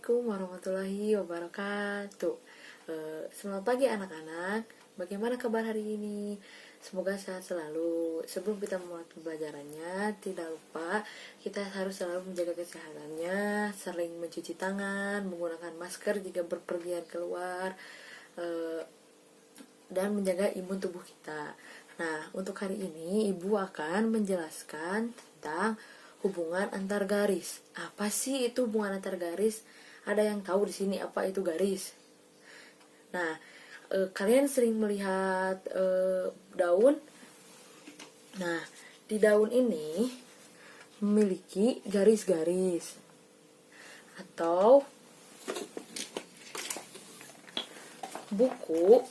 Assalamualaikum warahmatullahi wabarakatuh. Selamat pagi anak-anak. Bagaimana kabar hari ini? Semoga sehat selalu. Sebelum kita memulai pembelajarannya, tidak lupa kita harus selalu menjaga kesehatannya, sering mencuci tangan, menggunakan masker jika berpergian keluar, dan menjaga imun tubuh kita. Nah, untuk hari ini Ibu akan menjelaskan tentang hubungan antar garis. Apa sih itu hubungan antar garis? Ada yang tahu di sini apa itu garis? Nah, kalian sering melihat daun? Nah, di daun ini memiliki garis-garis. Atau buku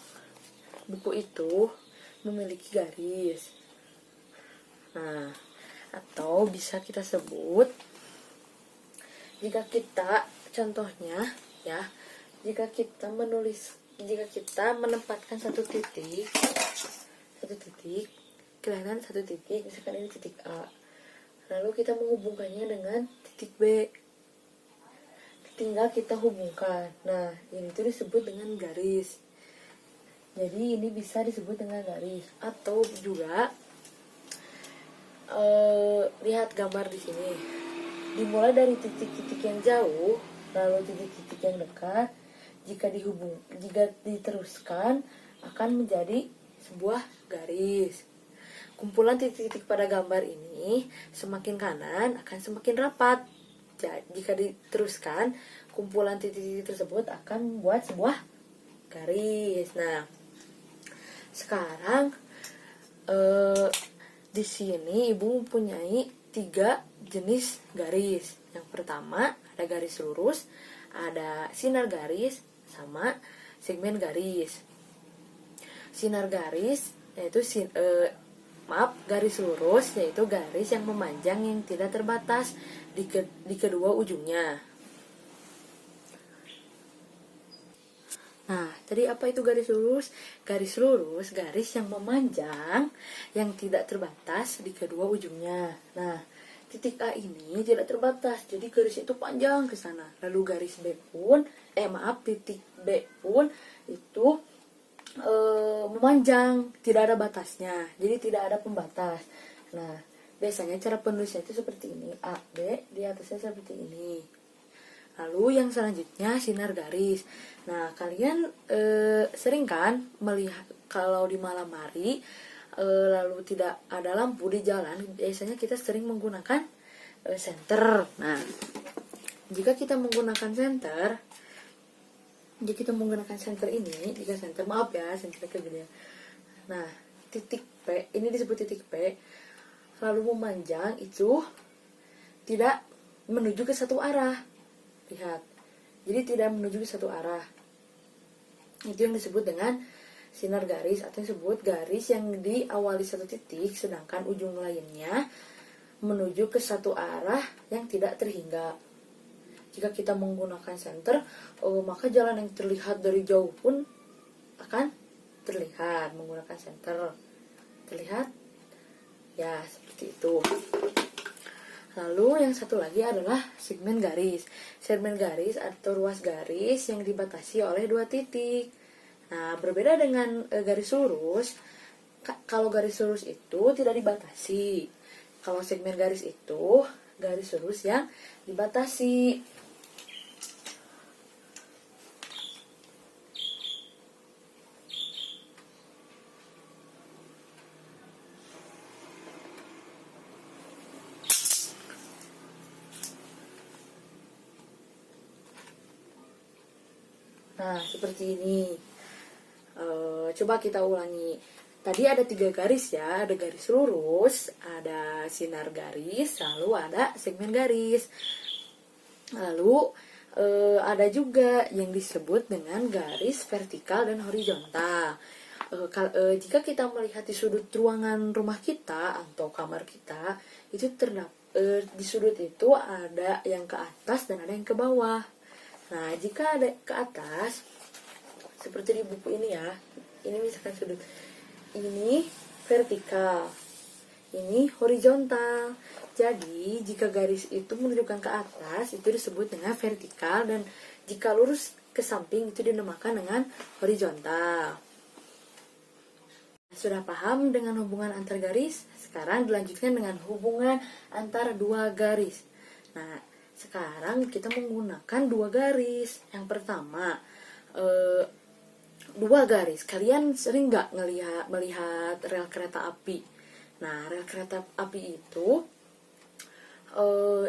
itu memiliki garis. Nah, atau bisa kita sebut, jika kita contohnya ya, jika kita menempatkan satu titik, kelihatan satu titik, misalkan ini titik A, lalu kita menghubungkannya dengan titik B, tinggal kita hubungkan. Nah, ini tuh disebut dengan garis. Jadi ini bisa disebut dengan garis. Atau juga lihat gambar di sini. Dimulai dari titik-titik yang jauh, lalu titik-titik yang dekat. Jika diteruskan akan menjadi sebuah garis. Kumpulan titik-titik pada gambar ini semakin kanan akan semakin rapat. Jika diteruskan, kumpulan titik-titik tersebut akan membuat sebuah garis. Nah, sekarang di sini Ibu mempunyai 3 jenis garis. Yang pertama ada garis lurus, ada sinar garis, sama segmen garis. Sinar garis yaitu garis lurus yaitu garis yang memanjang yang tidak terbatas di kedua ujungnya. Nah, tadi apa itu garis lurus? Garis lurus, garis yang memanjang, yang tidak terbatas di kedua ujungnya. Nah, titik A ini tidak terbatas, jadi garis itu panjang ke sana. Lalu garis B pun, titik B pun itu memanjang, tidak ada batasnya, jadi tidak ada pembatas. Nah, biasanya cara penulisnya itu seperti ini, A, B, di atasnya seperti ini. Lalu yang selanjutnya sinar garis. Nah, kalian sering kan melihat kalau di malam hari lalu tidak ada lampu di jalan, biasanya kita sering menggunakan senter. Nah, jika kita menggunakan senter ini, senter kegedean. Nah, titik P ini disebut titik P, lalu memanjang itu tidak menuju ke satu arah. Lihat, jadi tidak menuju ke satu arah. Itu yang disebut dengan sinar garis, atau disebut garis yang diawali satu titik sedangkan ujung lainnya menuju ke satu arah yang tidak terhingga. Jika kita menggunakan senter, maka jalan yang terlihat dari jauh pun akan terlihat menggunakan senter. Terlihat? Ya, seperti itu. Lalu yang satu lagi adalah segmen garis. Segmen garis atau ruas garis yang dibatasi oleh 2 titik. Nah, berbeda dengan garis lurus. Kalau garis lurus itu tidak dibatasi. Kalau segmen garis itu garis lurus yang dibatasi. Nah, seperti ini. Coba kita ulangi. Tadi ada 3 garis ya. Ada garis lurus, ada sinar garis, lalu ada segmen garis. Lalu ada juga yang disebut dengan garis vertikal dan horizontal. Jika kita melihat di sudut ruangan rumah kita atau kamar kita, itu di sudut itu ada yang ke atas dan ada yang ke bawah. Nah, jika ada ke atas, seperti di buku ini ya, ini misalkan sudut ini vertikal, ini horizontal. Jadi jika garis itu menunjukkan ke atas itu disebut dengan vertikal, dan jika lurus ke samping itu dinamakan dengan horizontal. Sudah paham dengan hubungan antar garis? Sekarang dilanjutkan dengan hubungan antara dua garis. Nah, sekarang kita menggunakan dua garis. Yang pertama, dua garis. Kalian sering nggak melihat rel kereta api? Nah, rel kereta api itu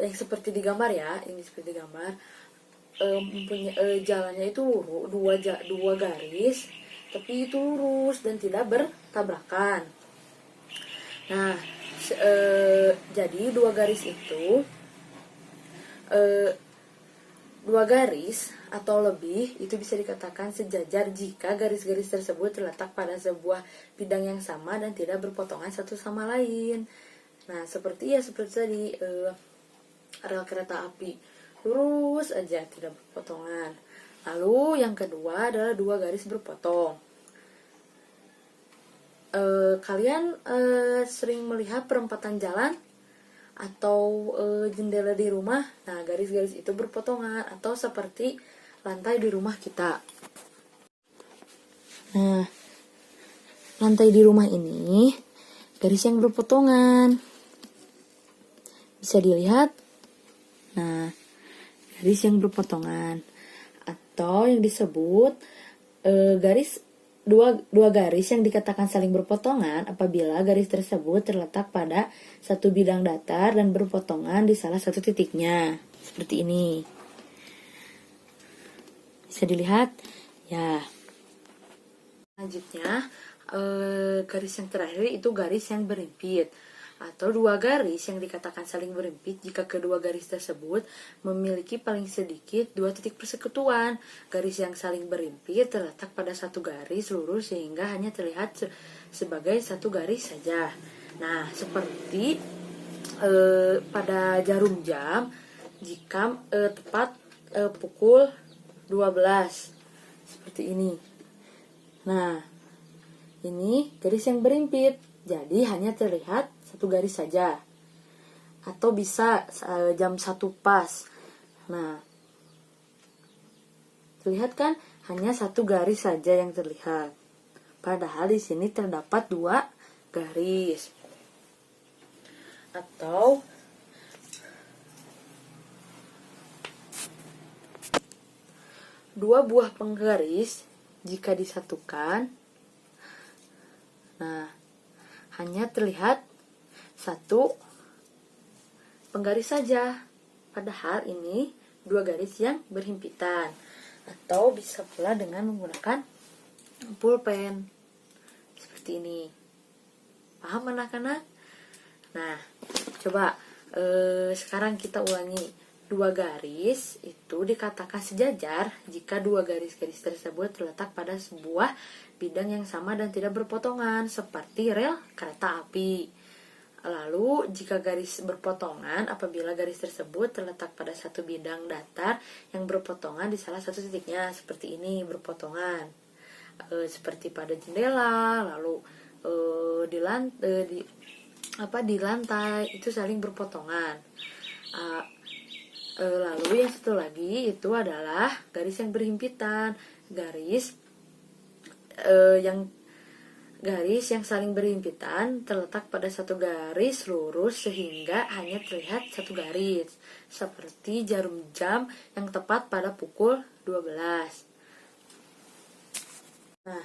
yang seperti di gambar ya, ini seperti di gambar, mempunyai jalannya itu dua garis, tapi itu lurus dan tidak bertabrakan. Nah, jadi dua garis itu dua garis atau lebih itu bisa dikatakan sejajar jika garis-garis tersebut terletak pada sebuah bidang yang sama dan tidak berpotongan satu sama lain. Nah, seperti tadi rel kereta api lurus aja, tidak berpotongan. Lalu yang kedua adalah dua garis berpotong. Kalian sering melihat perempatan jalan atau jendela di rumah? Nah, garis-garis itu berpotongan, atau seperti lantai di rumah kita. Nah, lantai di rumah ini garis yang berpotongan. Bisa dilihat. Nah, garis yang berpotongan atau yang disebut garis dua garis yang dikatakan saling berpotongan apabila garis tersebut terletak pada satu bidang datar dan berpotongan di salah satu titiknya. Seperti ini. Bisa dilihat? Ya. Selanjutnya, garis yang terakhir itu garis yang berimpit, atau dua garis yang dikatakan saling berimpit jika kedua garis tersebut memiliki paling sedikit dua titik persekutuan. Garis yang saling berimpit terletak pada satu garis lurus sehingga hanya terlihat sebagai satu garis saja. Nah, seperti pada jarum jam jika tepat pukul 12 seperti ini. Nah, ini garis yang berimpit, jadi hanya terlihat satu garis saja. Atau bisa jam 1 pas. Nah, terlihat kan hanya satu garis saja yang terlihat. Padahal di sini terdapat dua garis. Atau dua buah penggaris jika disatukan, nah, hanya terlihat satu penggaris saja. Padahal ini dua garis yang berhimpitan. Atau bisa pula dengan menggunakan pulpen. Seperti ini. Paham anak-anak? Nah, coba sekarang kita ulangi. Dua garis itu dikatakan sejajar jika dua garis-garis tersebut terletak pada sebuah bidang yang sama dan tidak berpotongan, seperti rel kereta api. Lalu, jika garis berpotongan apabila garis tersebut terletak pada satu bidang datar yang berpotongan di salah satu titiknya, seperti ini, berpotongan. Seperti pada jendela, lalu di lantai itu saling berpotongan. Lalu yang satu lagi itu adalah garis yang berhimpitan. Garis yang saling berhimpitan terletak pada satu garis lurus sehingga hanya terlihat satu garis, seperti jarum jam yang tepat pada pukul 12. Nah,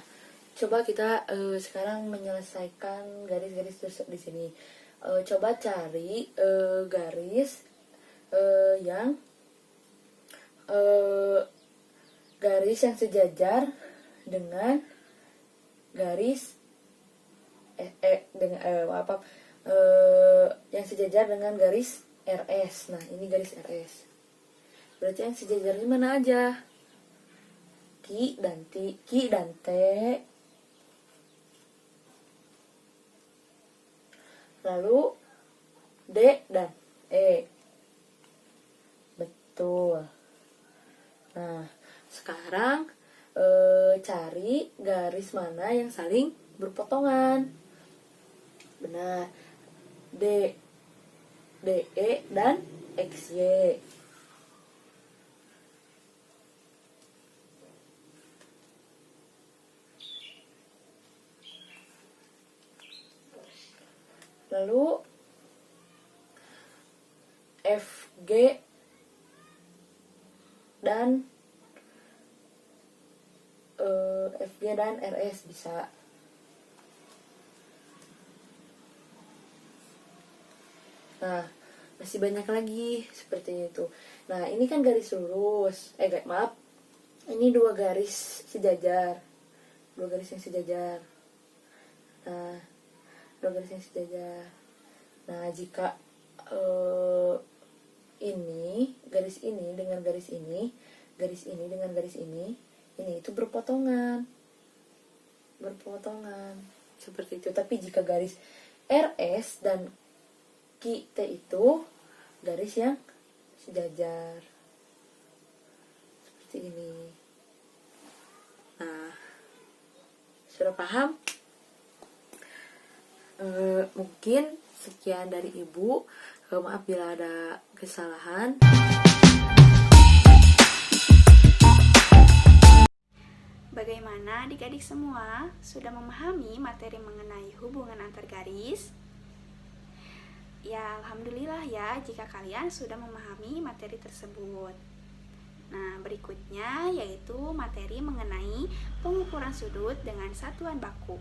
coba kita sekarang menyelesaikan garis-garis di sini. Coba cari garis yang garis yang sejajar dengan garis yang sejajar dengan garis RS. Nah, ini garis RS. Berarti yang sejajarnya mana aja? Ki dan T, lalu D dan E. Betul. Nah, sekarang cari garis mana yang saling berpotongan. Benar. D, DE, dan XY. Lalu FG dan RS bisa. Nah, masih banyak lagi seperti itu. Nah, ini kan garis lurus. Maaf. Ini dua garis sejajar. Dua garis yang sejajar. Nah, dua garis yang sejajar. Nah, jika ini, garis ini dengan garis ini dengan garis ini itu berpotongan seperti itu. Tapi jika garis RS dan QT itu garis yang sejajar seperti ini. Nah, sudah paham? Mungkin sekian dari Ibu. Maaf bila ada kesalahan. Bagaimana adik-adik semua sudah memahami materi mengenai hubungan antar garis? Ya, alhamdulillah ya jika kalian sudah memahami materi tersebut. Nah, berikutnya yaitu materi mengenai pengukuran sudut dengan satuan baku.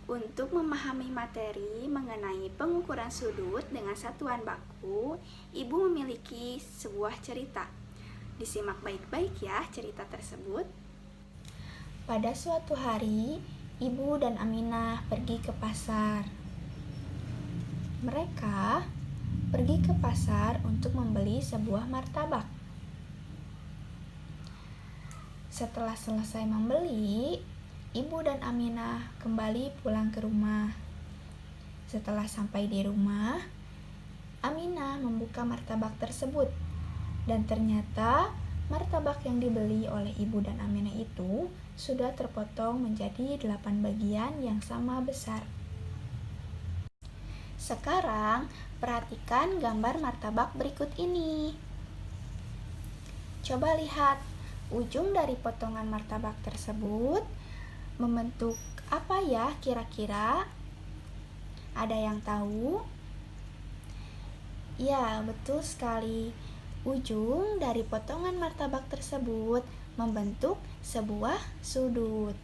Untuk memahami materi mengenai pengukuran sudut dengan satuan baku, Ibu memiliki sebuah cerita. Disimak baik-baik ya cerita tersebut. Pada suatu hari, Ibu dan Aminah pergi ke pasar. Mereka pergi ke pasar untuk membeli sebuah martabak. Setelah selesai membeli, Ibu dan Aminah kembali pulang ke rumah. Setelah sampai di rumah, Aminah membuka martabak tersebut. Dan ternyata martabak yang dibeli oleh Ibu dan Aminah itu sudah terpotong menjadi 8 bagian yang sama besar. Sekarang perhatikan gambar martabak berikut ini. Coba lihat, ujung dari potongan martabak tersebut membentuk apa ya kira-kira? Ada yang tahu? Ya, betul sekali. Ujung dari potongan martabak tersebut membentuk sebuah sudut.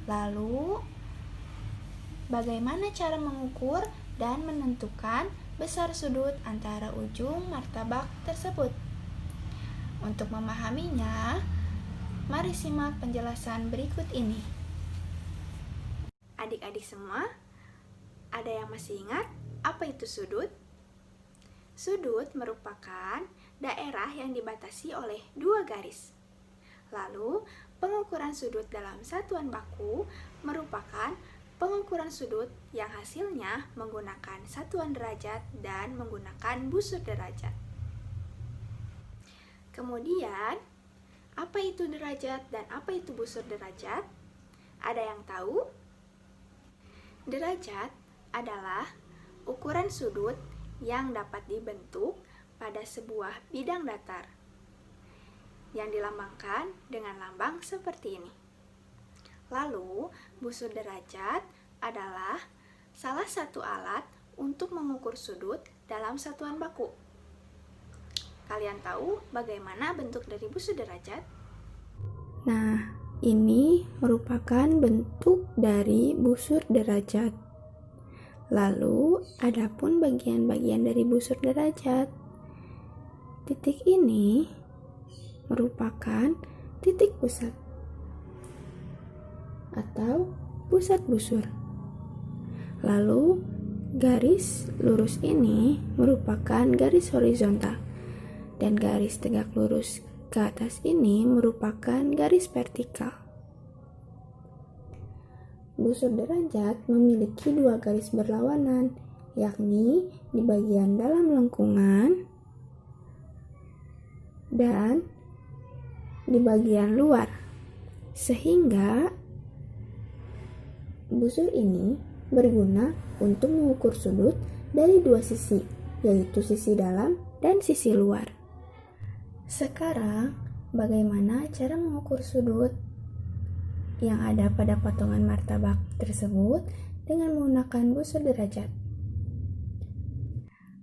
Lalu, bagaimana cara mengukur dan menentukan besar sudut antara ujung martabak tersebut? Untuk memahaminya, mari simak penjelasan berikut ini. Adik-adik semua, ada yang masih ingat apa itu sudut? Sudut merupakan daerah yang dibatasi oleh dua garis. Lalu, pengukuran sudut dalam satuan baku merupakan pengukuran sudut yang hasilnya menggunakan satuan derajat dan menggunakan busur derajat. Kemudian, apa itu derajat dan apa itu busur derajat? Ada yang tahu? Derajat adalah ukuran sudut yang dapat dibentuk pada sebuah bidang datar yang dilambangkan dengan lambang seperti ini. Lalu, busur derajat adalah salah satu alat untuk mengukur sudut dalam satuan baku. Kalian tahu bagaimana bentuk dari busur derajat? Nah, ini merupakan bentuk dari busur derajat. Lalu, adapun bagian-bagian dari busur derajat. Titik ini merupakan titik pusat atau pusat busur. Lalu, garis lurus ini merupakan garis horizontal dan garis tegak lurus ke atas ini merupakan garis vertikal. Busur derajat memiliki dua garis berlawanan, yakni di bagian dalam lengkungan dan di bagian luar, sehingga busur ini berguna untuk mengukur sudut dari dua sisi, yaitu sisi dalam dan sisi luar. Sekarang, bagaimana cara mengukur sudut yang ada pada potongan martabak tersebut dengan menggunakan busur derajat?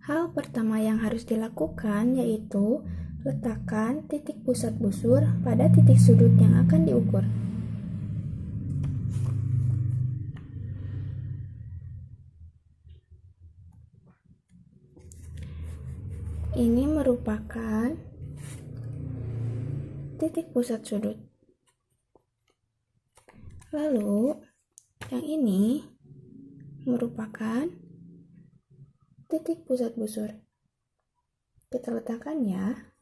Hal pertama yang harus dilakukan yaitu letakkan titik pusat busur pada titik sudut yang akan diukur. Ini merupakan titik pusat sudut. Lalu, yang ini merupakan titik pusat busur. Kita letakkan ya.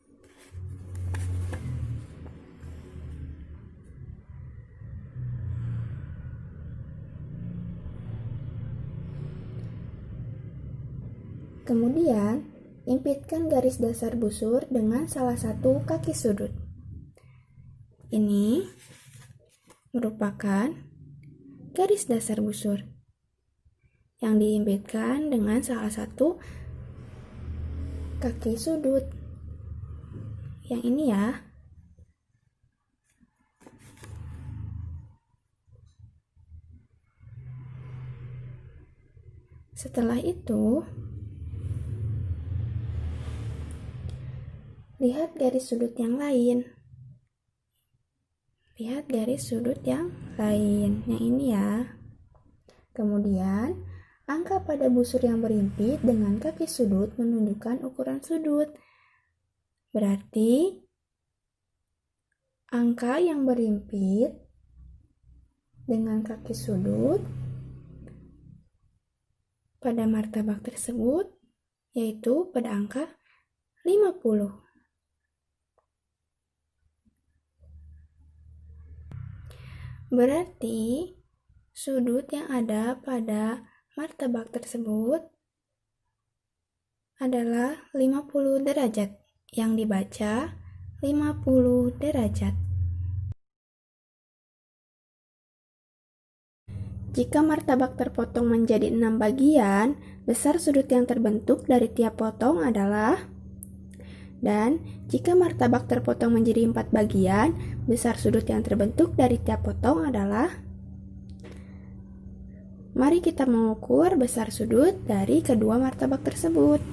Kemudian, impitkan garis dasar busur dengan salah satu kaki sudut. Ini merupakan garis dasar busur yang diimpitkan dengan salah satu kaki sudut. Yang ini ya. Setelah itu, lihat garis sudut yang lain. Lihat garis sudut yang lain. Yang ini ya. Kemudian, angka pada busur yang berimpit dengan kaki sudut menunjukkan ukuran sudut. Berarti, angka yang berimpit dengan kaki sudut pada martabak tersebut yaitu pada angka 50. Berarti sudut yang ada pada martabak tersebut adalah 50 derajat, yang dibaca 50 derajat. Jika martabak terpotong menjadi 6 bagian, besar sudut yang terbentuk dari tiap potong adalah. Dan jika martabak terpotong menjadi 4 bagian, besar sudut yang terbentuk dari tiap potong adalah. Mari kita mengukur besar sudut dari kedua martabak tersebut.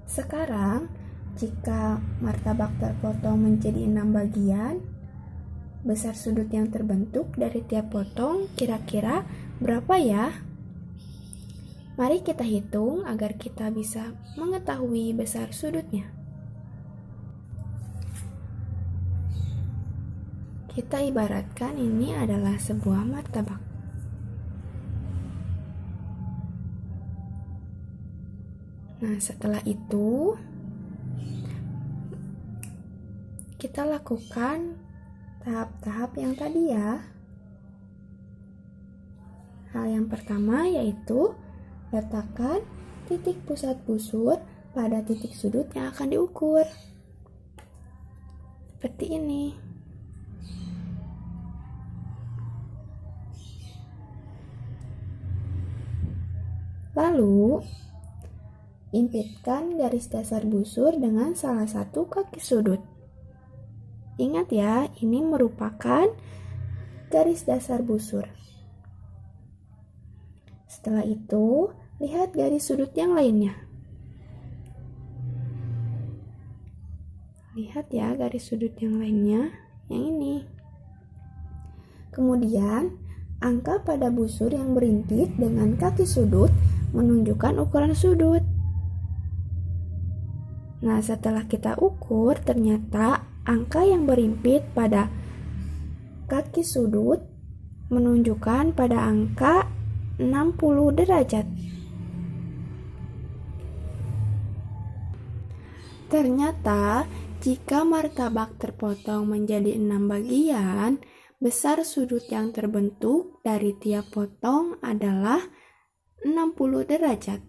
Sekarang, jika martabak terpotong menjadi 6 bagian, besar sudut yang terbentuk dari tiap potong kira-kira berapa ya? Mari kita hitung agar kita bisa mengetahui besar sudutnya. Kita ibaratkan ini adalah sebuah martabak. Nah, setelah itu kita lakukan tahap-tahap yang tadi ya. Hal yang pertama yaitu letakkan titik pusat busur pada titik sudut yang akan diukur. Seperti ini. Lalu, impitkan garis dasar busur dengan salah satu kaki sudut. Ingat ya, ini merupakan garis dasar busur. Setelah itu, lihat garis sudut yang lainnya. Lihat ya garis sudut yang lainnya, yang ini. Kemudian, angka pada busur yang berimpit dengan kaki sudut menunjukkan ukuran sudut. Nah, setelah kita ukur, ternyata angka yang berimpit pada kaki sudut menunjukkan pada angka 60 derajat. Ternyata, jika martabak terpotong menjadi 6 bagian, besar sudut yang terbentuk dari tiap potong adalah 60 derajat.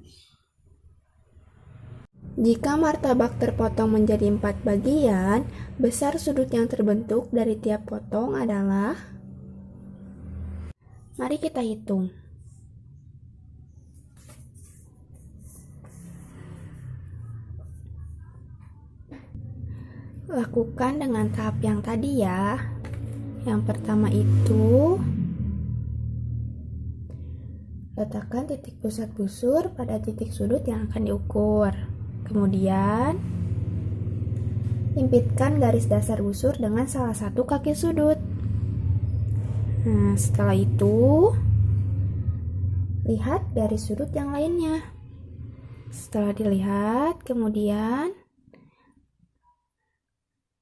Jika martabak terpotong menjadi 4 bagian, besar sudut yang terbentuk dari tiap potong adalah. Mari kita hitung. Lakukan dengan tahap yang tadi ya. Yang pertama itu, letakkan titik pusat busur pada titik sudut yang akan diukur. Kemudian, himpitkan garis dasar busur dengan salah satu kaki sudut. Nah, setelah itu, lihat garis sudut yang lainnya. Setelah dilihat, kemudian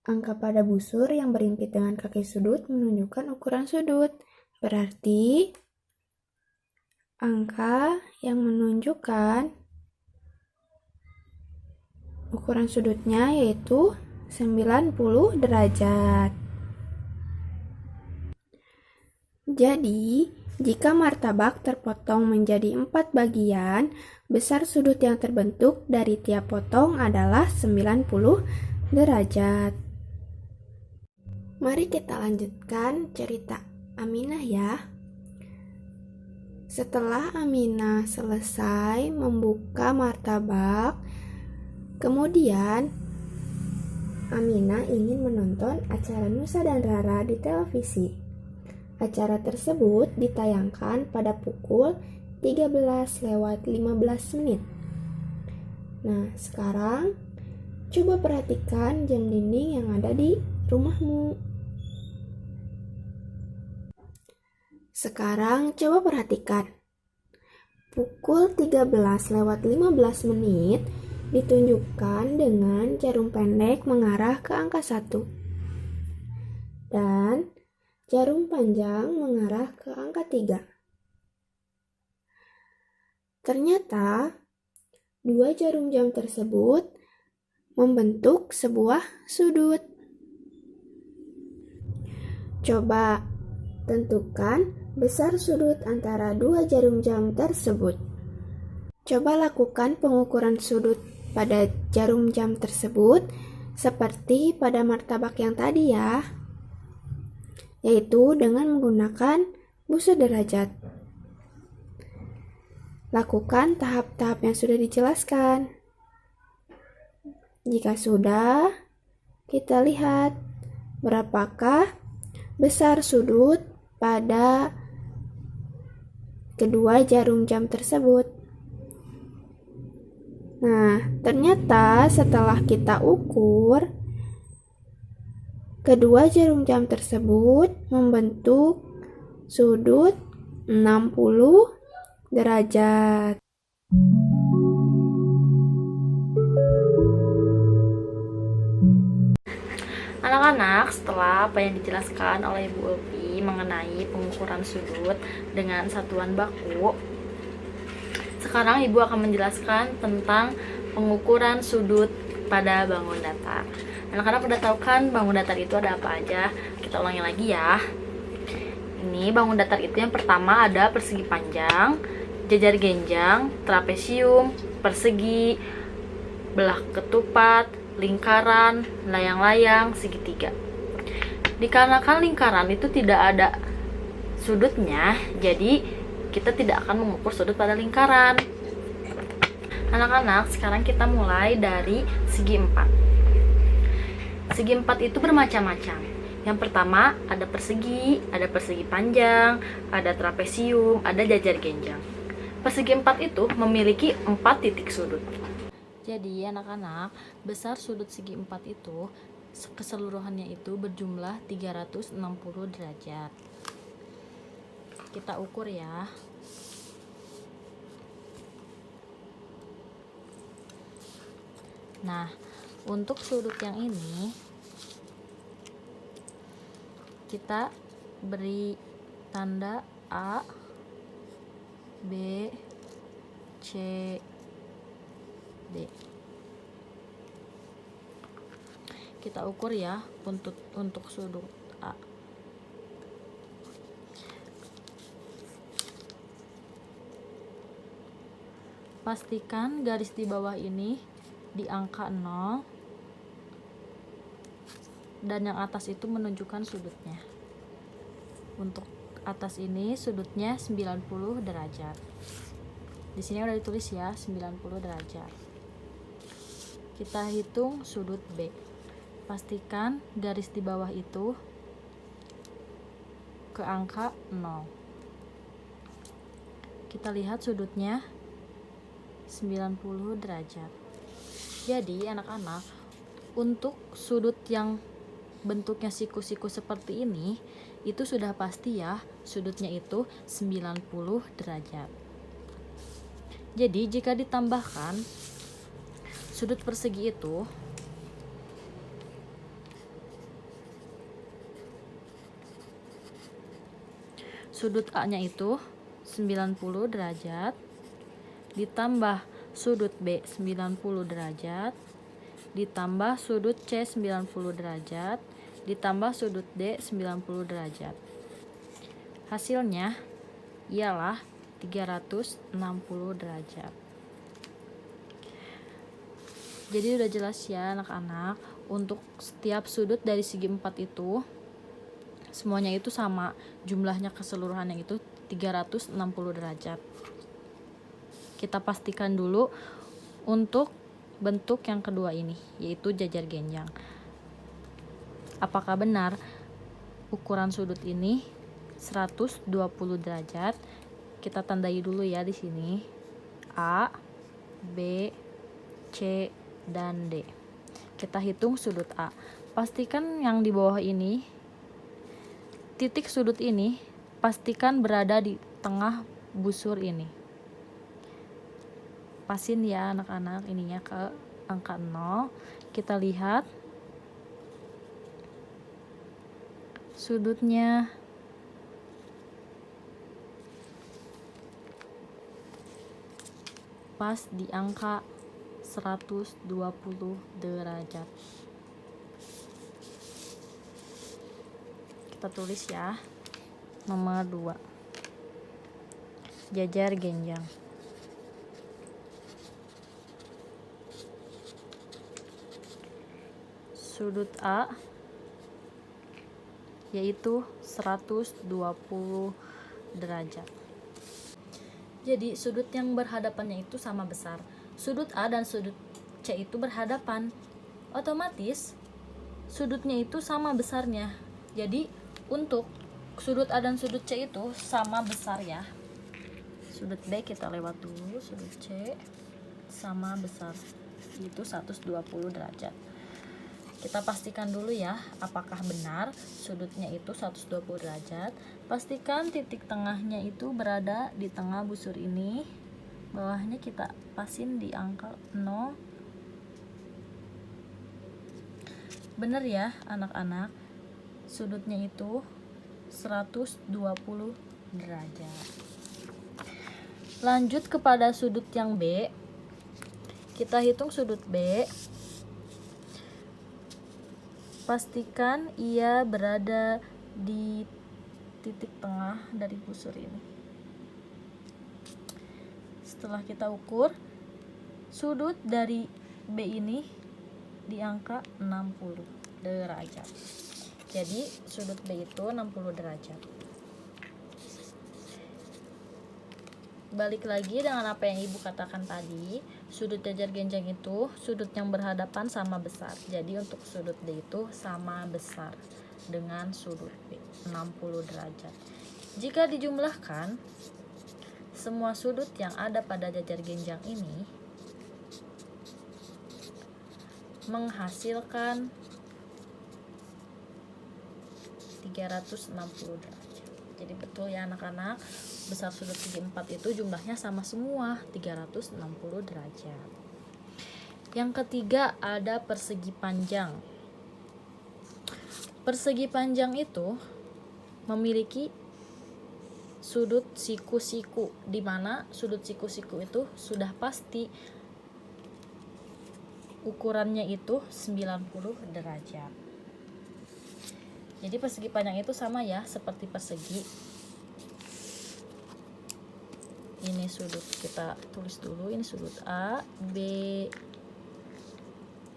angka pada busur yang berhimpit dengan kaki sudut menunjukkan ukuran sudut. Berarti angka yang menunjukkan ukuran sudutnya yaitu 90 derajat. Jadi, jika martabak terpotong menjadi 4 bagian, besar sudut yang terbentuk dari tiap potong adalah 90 derajat. Mari kita lanjutkan cerita Aminah ya. Setelah Aminah selesai membuka martabak, kemudian Aminah ingin menonton acara Nusa dan Rara di televisi. Acara tersebut ditayangkan pada pukul 13:15 menit. Nah, sekarang coba perhatikan jam dinding yang ada di rumahmu. Sekarang coba perhatikan. Pukul 13:15 menit ditunjukkan dengan jarum pendek mengarah ke angka 1. Dan jarum panjang mengarah ke angka 3. Ternyata, dua jarum jam tersebut membentuk sebuah sudut. Coba tentukan besar sudut antara dua jarum jam tersebut. Coba lakukan pengukuran sudut pada jarum jam tersebut seperti pada martabak yang tadi ya, yaitu dengan menggunakan busur derajat. Lakukan tahap-tahap yang sudah dijelaskan. Jika sudah, kita lihat berapakah besar sudut pada kedua jarum jam tersebut. Nah, ternyata setelah kita ukur, kedua jarum jam tersebut membentuk sudut 60 derajat. Anak-anak, setelah apa yang dijelaskan oleh Ibu Ulfi mengenai pengukuran sudut dengan satuan baku, sekarang Ibu akan menjelaskan tentang pengukuran sudut pada bangun datar. Anak-anak udah tahu kan bangun datar itu ada apa aja? Kita ulangi lagi ya. Ini bangun datar itu yang pertama ada persegi panjang, jajar genjang, trapesium, persegi, belah ketupat, lingkaran, layang-layang, segitiga. Dikarenakan lingkaran itu tidak ada sudutnya, jadi kita tidak akan mengukur sudut pada lingkaran. Anak-anak, sekarang kita mulai dari segi 4. Segi 4 itu bermacam-macam. Yang pertama ada persegi panjang, ada trapesium, ada jajar genjang. Persegi 4 itu memiliki 4 titik sudut. Jadi anak-anak, besar sudut segi 4 itu keseluruhannya itu berjumlah 360 derajat. Kita ukur ya. Nah, untuk sudut yang ini kita beri tanda A, B, C, D. Kita ukur ya untuk sudut A. Pastikan garis di bawah ini di angka 0 dan yang atas itu menunjukkan sudutnya. Untuk atas ini sudutnya 90 derajat. Di sini udah ditulis ya 90 derajat. Kita hitung sudut B. Pastikan garis di bawah itu ke angka 0. Kita lihat sudutnya 90 derajat. Jadi anak-anak, untuk sudut yang bentuknya siku-siku seperti ini, itu sudah pasti ya sudutnya itu 90 derajat. Jadi jika ditambahkan sudut persegi itu sudut A-nya itu 90 derajat ditambah sudut B 90 derajat ditambah sudut C 90 derajat ditambah sudut D 90 derajat. Hasilnya ialah 360 derajat. Jadi udah jelas ya anak-anak, untuk setiap sudut dari segi 4 itu semuanya itu sama, jumlahnya keseluruhannya itu 360 derajat. Kita pastikan dulu untuk bentuk yang kedua ini, yaitu jajar genjang. Apakah benar ukuran sudut ini 120 derajat? Kita tandai dulu ya di sini. A, B, C, dan D. Kita hitung sudut A. Pastikan yang di bawah ini, titik sudut ini, pastikan berada di tengah busur ini. Pasin ya anak-anak ininya ke angka 0. Kita lihat sudutnya pas di angka 120 derajat. Kita tulis ya nomor 2, jajar genjang. Sudut A yaitu 120 derajat. Jadi sudut yang berhadapannya itu sama besar. Sudut A dan sudut C itu berhadapan. Otomatis sudutnya itu sama besarnya. Jadi untuk sudut A dan sudut C itu sama besar ya. Sudut B kita lewat dulu, sudut C sama besar. Itu 120 derajat. Kita pastikan dulu ya, apakah benar sudutnya itu 120 derajat. Pastikan titik tengahnya itu berada di tengah busur ini. Bawahnya kita pasin di angka 0. Benar ya anak-anak, sudutnya itu 120 derajat. Lanjut kepada sudut yang B. Kita hitung sudut B. Pastikan ia berada di titik tengah dari busur ini. Setelah kita ukur, sudut dari B ini di angka 60 derajat. Jadi sudut B itu 60 derajat. Balik lagi dengan apa yang ibu katakan tadi, sudut jajar genjang itu sudut yang berhadapan sama besar. Jadi untuk sudut D itu sama besar dengan sudut B, 60 derajat. Jika dijumlahkan, semua sudut yang ada pada jajar genjang ini menghasilkan 360 derajat. Jadi betul ya anak-anak, besar sudut segi 4 itu jumlahnya sama semua, 360 derajat. Yang ketiga ada persegi panjang. Persegi panjang itu memiliki sudut siku-siku, di mana sudut siku-siku itu sudah pasti ukurannya itu 90 derajat. Jadi persegi panjang itu sama ya seperti persegi. Ini sudut, kita tulis dulu, ini sudut A, B,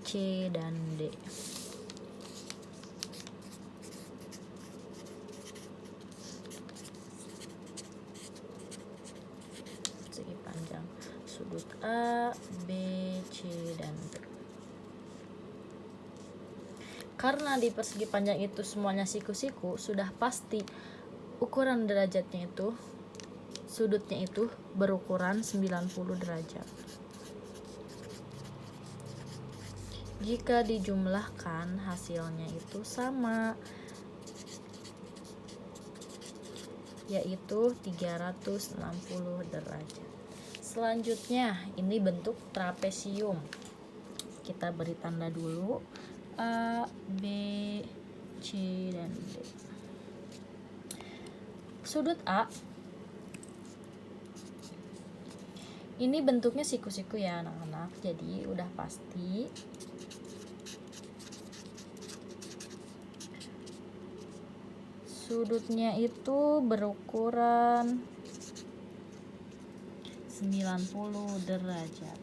C, dan D. sudut A, B, C, dan D. Karena di persegi panjang itu semuanya siku-siku, sudah pasti ukuran derajatnya itu, sudutnya itu berukuran 90 derajat. Jika dijumlahkan hasilnya itu sama, yaitu 360 derajat. Selanjutnya ini bentuk trapesium. Kita beri tanda dulu A, B, C, dan D. Sudut A ini bentuknya siku-siku ya anak-anak, jadi udah pasti sudutnya itu berukuran 90 derajat.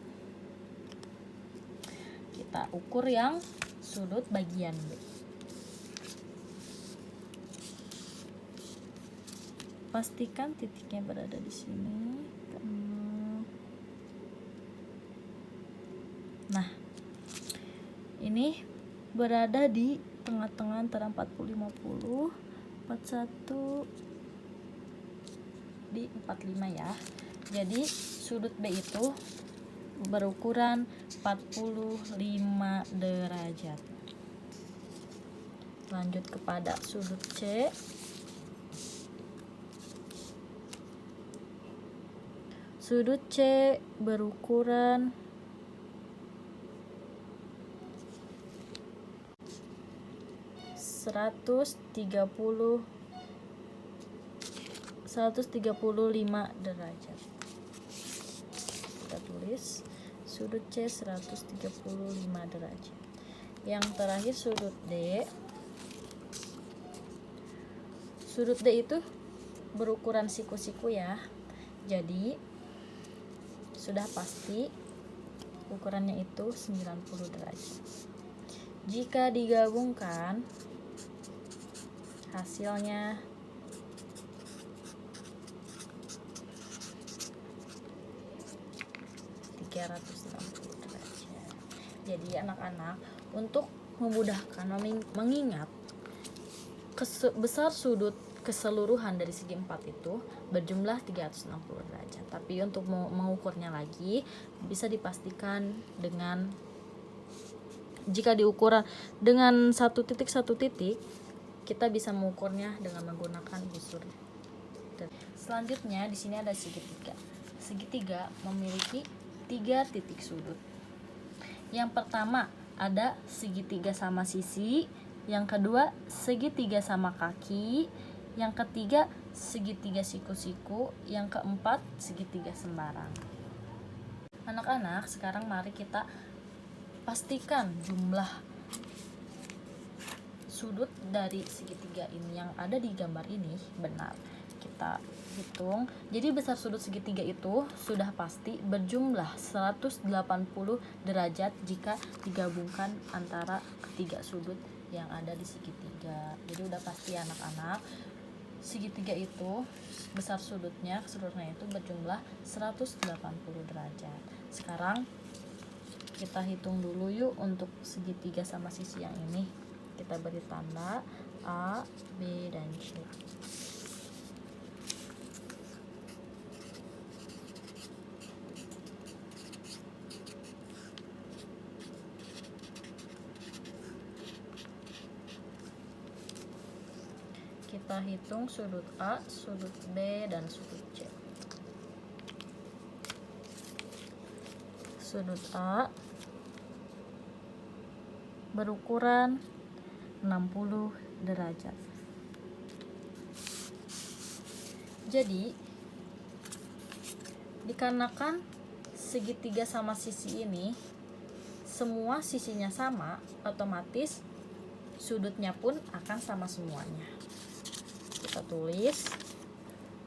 Kita ukur yang sudut bagian B. Pastikan titiknya berada di sini. Nah, ini berada di tengah-tengah antara 40-50, 41 di 45 ya. Jadi sudut B itu berukuran 45 derajat. Lanjut kepada sudut C. Sudut C berukuran 135 derajat. Kita tulis sudut C 135 derajat. Yang terakhir sudut D. Sudut D itu berukuran siku-siku ya. Jadi sudah pasti ukurannya itu 90 derajat. Jika digabungkan hasilnya derajat. Jadi anak-anak, untuk memudahkan mengingat besar sudut keseluruhan dari segi 4 itu berjumlah 360 derajat. Tapi untuk mengukurnya lagi bisa dipastikan dengan jika diukur dengan satu titik kita bisa mengukurnya dengan menggunakan busur. Selanjutnya di sini ada segitiga. Segitiga memiliki 3 titik sudut. Yang pertama ada segitiga sama sisi, yang kedua segitiga sama kaki, yang ketiga segitiga siku-siku, yang keempat segitiga sembarang. Anak-anak, sekarang mari kita pastikan jumlah sudut dari segitiga ini yang ada di gambar ini benar. Kita hitung. Jadi besar sudut segitiga itu sudah pasti berjumlah 180 derajat jika digabungkan antara ketiga sudut yang ada di segitiga. Jadi udah pasti anak-anak, segitiga itu besar sudutnya keseluruhannya itu berjumlah 180 derajat. Sekarang kita hitung dulu yuk untuk segitiga sama sisi yang ini. Kita beri tanda A, B, dan C. Kita hitung sudut A, sudut B, dan sudut C. Sudut A berukuran 60 derajat. Jadi dikarenakan segitiga sama sisi ini semua sisinya sama, otomatis sudutnya pun akan sama semuanya. Kita tulis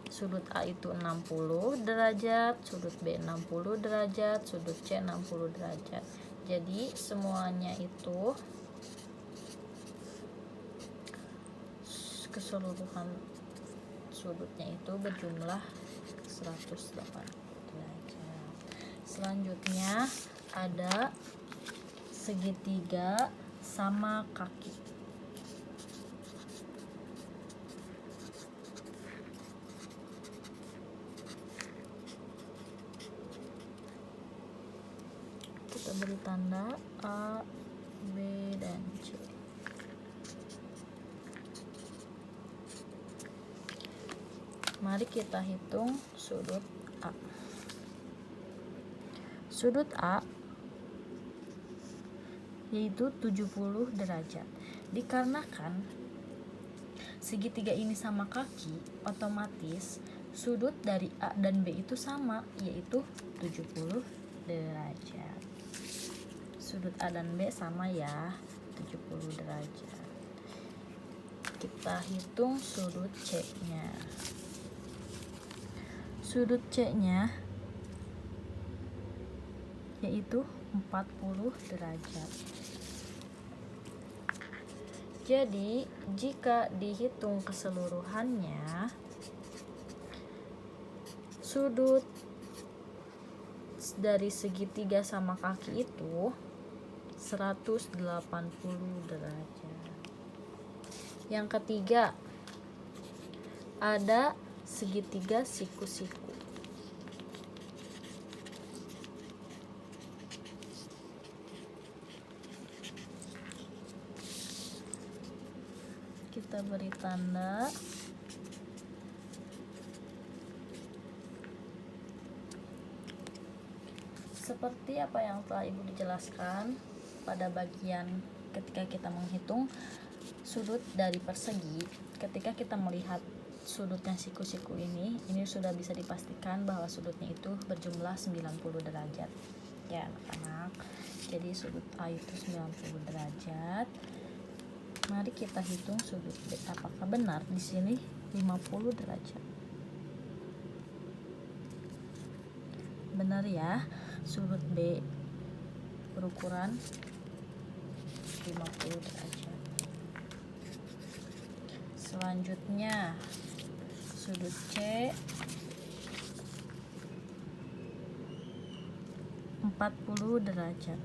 sudut A itu 60 derajat, sudut B 60 derajat, sudut C 60 derajat. Jadi semuanya itu keseluruhan sudutnya itu berjumlah 180 derajat. Selanjutnya ada segitiga sama kaki. Kita beri tanda A, B, dan C. Mari kita hitung sudut A. Sudut A yaitu 70 derajat. Dikarenakan segitiga ini sama kaki, otomatis sudut dari A dan B itu sama, yaitu 70 derajat. Sudut A dan B sama ya, 70 derajat. Kita hitung sudut C-nya. Sudut C-nya yaitu 40 derajat. Jadi, jika dihitung keseluruhannya, sudut dari segitiga sama kaki itu 180 derajat. Yang ketiga, ada segitiga siku-siku. Kita beri tanda. Seperti apa yang telah Ibu dijelaskan pada bagian ketika kita menghitung sudut dari persegi, ketika kita melihat sudutnya siku-siku ini sudah bisa dipastikan bahwa sudutnya itu berjumlah 90 derajat. Ya, anak-anak. Jadi sudut A itu 90 derajat. Mari kita hitung sudut B. Apakah benar di sini 50 derajat? Benar ya, sudut B berukuran 50 derajat. Selanjutnya, sudut C 40 derajat.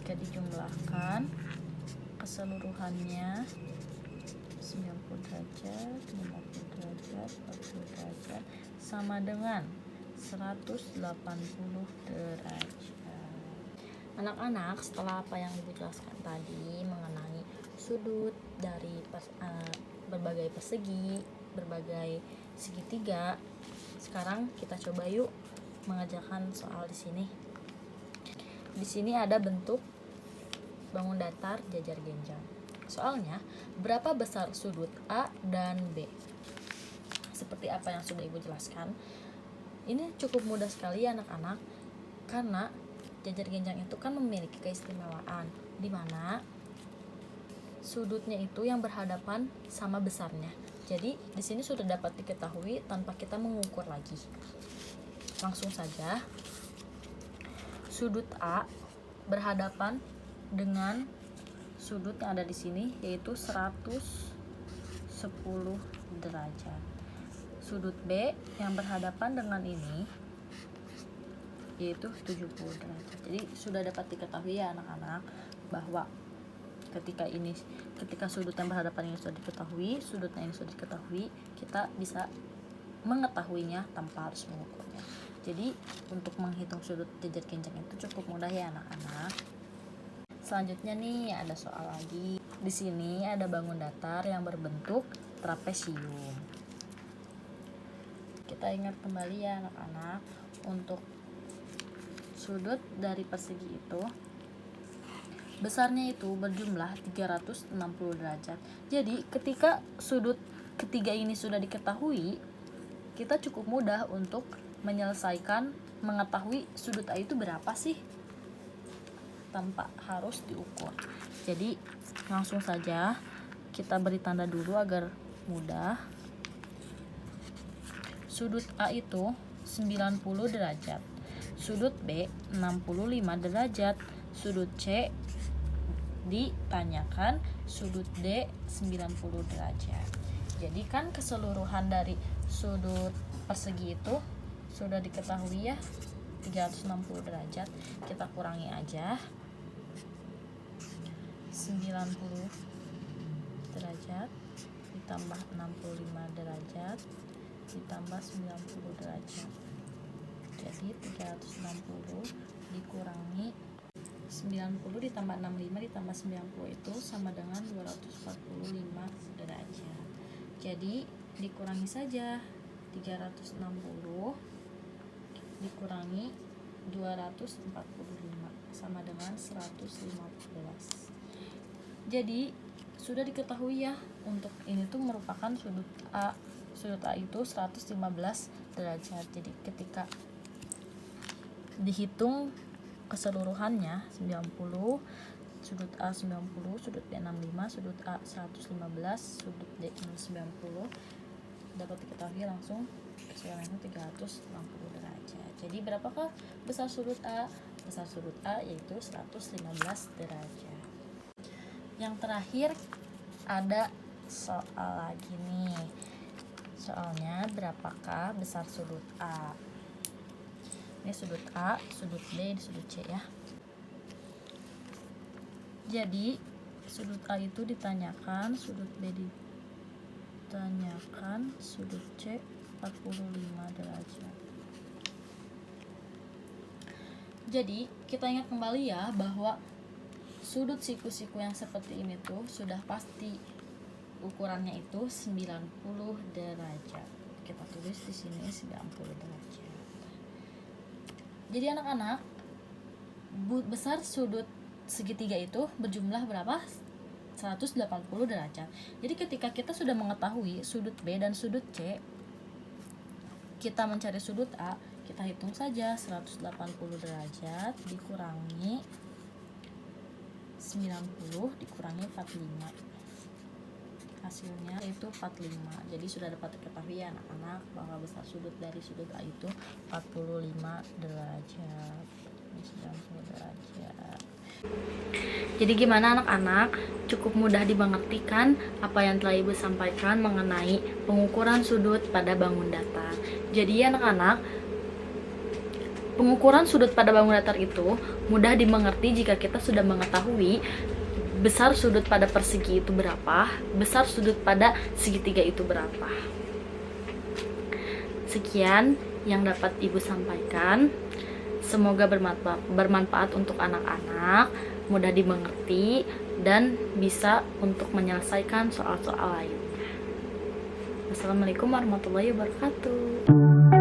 Jika dijumlahkan keseluruhannya 90 derajat, 50 derajat, 40 derajat sama dengan 180 derajat. Anak-anak, setelah apa yang Ibu jelaskan tadi mengenai sudut dari berbagai persegi, berbagai segitiga, sekarang kita coba yuk mengerjakan soal di sini. Di sini ada bentuk bangun datar jajar genjang. Soalnya, berapa besar sudut A dan B? Seperti apa yang sudah Ibu jelaskan, ini cukup mudah sekali ya anak-anak, karena jajar genjang itu kan memiliki keistimewaan di mana sudutnya itu yang berhadapan sama besarnya. Jadi di sini sudah dapat diketahui tanpa kita mengukur lagi. Langsung saja, sudut A berhadapan dengan sudut yang ada di sini yaitu 110 derajat. Sudut B yang berhadapan dengan ini yaitu 70 derajat. Jadi sudah dapat diketahui ya anak-anak bahwa ketika sudut yang berhadapan ini sudah diketahui, sudutnya ini sudah diketahui, kita bisa mengetahuinya tanpa harus mengukurnya. Jadi untuk menghitung sudut jajar genjang itu cukup mudah ya anak-anak. Selanjutnya nih ada soal lagi. Di sini ada bangun datar yang berbentuk trapesium. Kita ingat kembali ya anak-anak, untuk sudut dari persegi itu besarnya itu berjumlah 360 derajat. Jadi ketika sudut ketiga ini sudah diketahui, kita cukup mudah untuk menyelesaikan mengetahui sudut A itu berapa sih tanpa harus diukur. Jadi langsung saja kita beri tanda dulu agar mudah. Sudut A itu 90 derajat, sudut B 65 derajat, sudut C ditanyakan sudut D 90 derajat. Jadi kan keseluruhan dari sudut persegi itu sudah diketahui ya, 360 derajat. Kita kurangi aja, 90 derajat ditambah 65 derajat ditambah 90 derajat. Jadi 360 dikurangi 90 ditambah 65 ditambah 90 itu sama dengan 245 derajat. Jadi dikurangi saja 360 dikurangi 245 sama dengan 115. Jadi sudah diketahui ya, untuk ini tuh merupakan sudut A. Sudut A itu 115 derajat. Jadi ketika dihitung keseluruhannya 90, sudut A 90, sudut B 65, sudut A 115, sudut D 90, dapat diketahui langsung keseluruhannya 360 derajat. Jadi berapakah besar sudut A? Besar sudut A yaitu 115 derajat. Yang terakhir ada soal lagi nih. Soalnya berapakah besar sudut A? Ini sudut A, sudut B, sudut C ya. Jadi sudut A itu ditanyakan, sudut B ditanyakan, sudut C 45 derajat. Jadi kita ingat kembali ya bahwa sudut siku-siku yang seperti ini tuh sudah pasti ukurannya itu 90 derajat. Kita tulis di sini 90 derajat. Jadi anak-anak, besar sudut segitiga itu berjumlah berapa? 180 derajat. Jadi ketika kita sudah mengetahui sudut B dan sudut C, kita mencari sudut A, kita hitung saja 180 derajat dikurangi 90 dikurangi 45. Hasilnya itu 45. Jadi sudah dapat diketahui ya anak-anak bahwa besar sudut dari sudut A itu 45 derajat. 90 derajat. Jadi gimana anak-anak? Cukup mudah dimengerti kan apa yang telah Ibu sampaikan mengenai pengukuran sudut pada bangun datar. Jadi anak-anak, pengukuran sudut pada bangun datar itu mudah dimengerti jika kita sudah mengetahui besar sudut pada persegi itu berapa, besar sudut pada segitiga itu berapa. Sekian yang dapat Ibu sampaikan. Semoga bermanfaat untuk anak-anak, mudah dimengerti, dan bisa untuk menyelesaikan soal-soal lainnya. Wassalamualaikum warahmatullahi wabarakatuh.